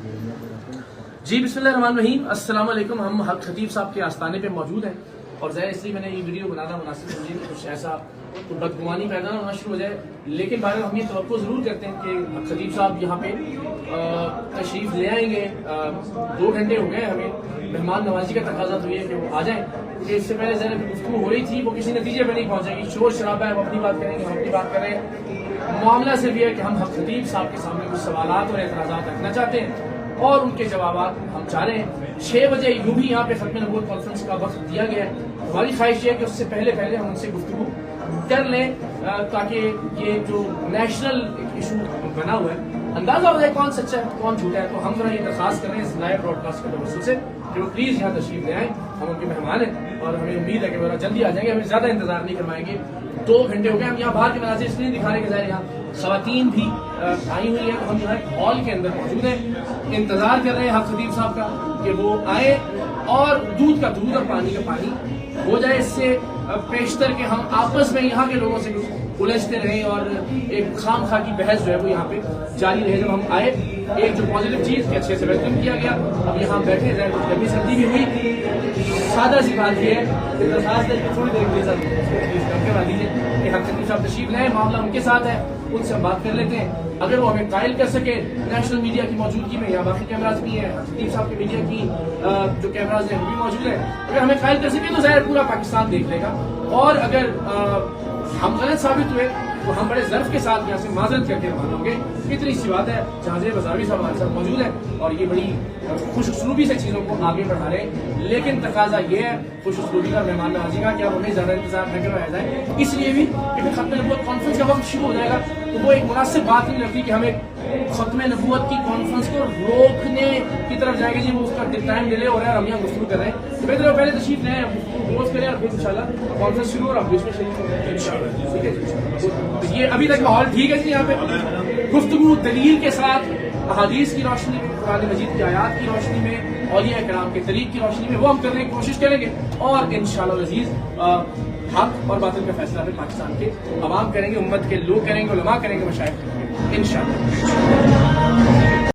جی बिस्मिल्लाहिर्रहमानिर्रहीम, अस्सलाम वालेकुम। हम हक खतीब साहब के आस्थाने पे मौजूद हैं और ज़ाहिर इसलिए मैंने ये वीडियो बनाना मुनासिब समझी कि कुछ ऐसा बदगुमानी पैदा होना शुरू हो जाए। लेकिन बार हम ये तवक्को ज़रूर करते हैं कि हक खतीब साहब यहाँ पे तशरीफ़ ले आएंगे। 2 घंटे हो गए, हमें मेहमान नवाजी का तकाजा तो ये है कि वो आ जाएँ, कि इससे पहले ज़रा गुफ्तगू हो रही थी वो किसी नतीजे पर नहीं पहुँचेगी। शोर शराबा है, वो अपनी बात करेंगे, हम अपनी बात करें। मामला सिर्फ ये है कि हम हक खतीब साहब के सामने कुछ सवालात और एतराज़ात रखना चाहते हैं और उनके जवाब हम चाह रहे हैं। 6 बजे यूं भी यहाँ पे खत्म नबूवत कॉन्फ्रेंस का वक्त दिया गया है। हमारी ख्वाहिश है कि उससे पहले हम उनसे गुफ्तगू कर लें ताकि ये जो नेशनल इशू बना हुआ है अंदाजा हो जाए कौन सच्चा है कौन झूठा है। तो हम जरा ये दरखास्त कर रहे हैं इस लाइव ब्रॉडकास्ट के तवज्जुह से कि वो प्लीज़ यहाँ तशरीफ ले आएँ। हम उनके मेहमान हैं और हमें उम्मीद है कि वो जल्दी आ जाएंगे, हमें ज़्यादा इंतजार नहीं करवाएंगे। 2 घंटे हो गए, हम यहाँ बाहर के मनाज़िर इसलिए दिखा रहे हैं कि ज़ाहिर यहाँ ख़वातीन भी आई हुई हैं। तो हम यहाँ हॉल के अंदर मौजूद हैं, इंतज़ार कर रहे हैं हक खतीब साहब का कि वो आए और दूध का दूध और पानी का पानी हो जाए। इससे पेशतर के हम आपस में यहाँ के लोगों से उलझते रहें और एक खाम खा की बहस जो है वो यहाँ पे जारी रहे। जब हम आए एक जो पॉजिटिव चीज़ के अच्छे से वेलकम किया गया, अब यहाँ बैठे रहे, गर्मी सर्दी भी हुई। सादा सी बात ये है कि दरखास्त है कि थोड़ी देर के साथ करवा दीजिए कि हक खतीब साहब तशरीफ लाए, मामला उनके साथ है, उनसे हम बात कर लेते हैं। अगर वो हमें कायल कर सके नेशनल मीडिया की मौजूदगी में, या बाकी कैमराज भी हैं, खतीब साहब के मीडिया की जो कैमराज हैं वो भी मौजूद है, अगर हमें कायल कर सके तो ज़ाहिर पूरा पाकिस्तान देख लेगा। और अगर हम गलत साबित हुए तो हम बड़े ज़र्फ के साथ यहाँ से माजरत करके रवाना होंगे। इतनी सी बात है। जहाज़े बज़ावी साहब हमारे साथ मौजूद है और ये बड़ी खुश उसलूबी से चीज़ों को आगे बढ़ा रहे हैं। लेकिन तकाजा ये है खुश उसलूबी का, मेहमान नवाजी का, कि अब हमें ज़्यादा इंतजार न करवाया जाए। इसलिए भी कि फिर खत्म नबूवत कॉन्फ्रेंस का वक्त शुरू हो जाएगा तो वो एक मुनासिब बात नहीं लगती कि हम एक खत्म नबूवत की कॉन्फ्रेंस को रोकने की तरफ जाएंगे। जी वो उसका टाइम डिले हो रहा है, हम यहाँ गुफ्तगू कर रहे हैं। तो बेहतर पहले तशरीफ लें, क्लोज करें और फिर इंशाल्लाह कॉन्फ्रेंस शुरू और बीच में शरीक होंगे इंशाल्लाह। ठीक है जी, ये अभी तक माहौल ठीक है जी। यहाँ पे गुफ्तगू दलील के साथ अहादीस की रोशनी में, कुरान मजीद की आयात की रोशनी में, औलिया किराम के तरीक़ की रोशनी में वो हम करने की कोशिश करेंगे और इंशाअल्लाह अज़ीज़ हक और बातिल का फैसला फिर पाकिस्तान के अवाम करेंगे, उम्मत के लोग करेंगे, उलमा करेंगे, मशाइख करेंगे इंशाअल्लाह।